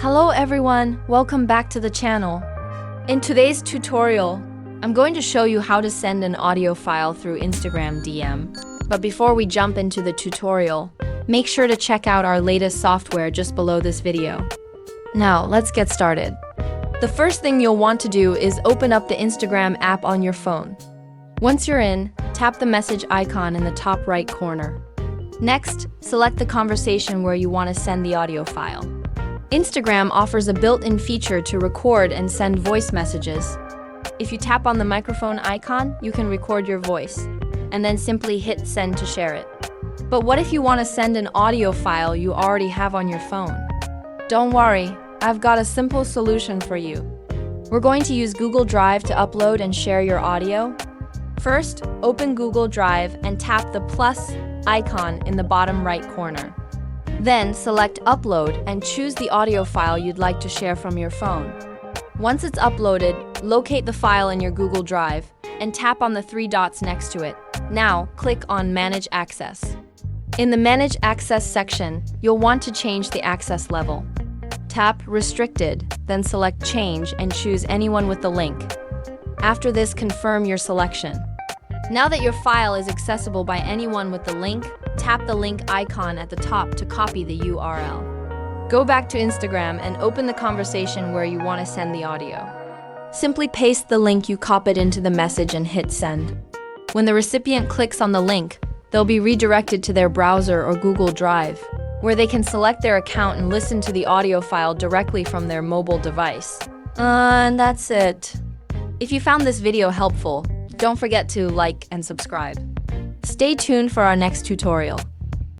Hello everyone, welcome back to the channel. In today's tutorial, I'm going to show you how to send an audio file through Instagram DM. But before we jump into the tutorial, make sure to check out our latest software just below this video. Now, let's get started. The first thing you'll want to do is open up the Instagram app on your phone. Once you're in, tap the message icon in the top right corner. Next, select the conversation where you want to send the audio file. Instagram offers a built-in feature to record and send voice messages. If you tap on the microphone icon, you can record your voice, and then simply hit send to share it. But what if you want to send an audio file you already have on your phone? Don't worry, I've got a simple solution for you. We're going to use Google Drive to upload and share your audio. First, open Google Drive and tap the plus icon in the bottom right corner. Then select Upload and choose the audio file you'd like to share from your phone. Once it's uploaded, locate the file in your Google Drive and tap on the three dots next to it. Now, click on Manage Access. In the Manage Access section, you'll want to change the access level. Tap Restricted, then select Change and choose anyone with the link. After this, confirm your selection. Now that your file is accessible by anyone with the link, tap the link icon at the top to copy the URL. Go back to Instagram and open the conversation where you want to send the audio. Simply paste the link you copied into the message and hit send. When the recipient clicks on the link, they'll be redirected to their browser or Google Drive, where they can select their account and listen to the audio file directly from their mobile device. And that's it. If you found this video helpful, don't forget to like and subscribe. Stay tuned for our next tutorial.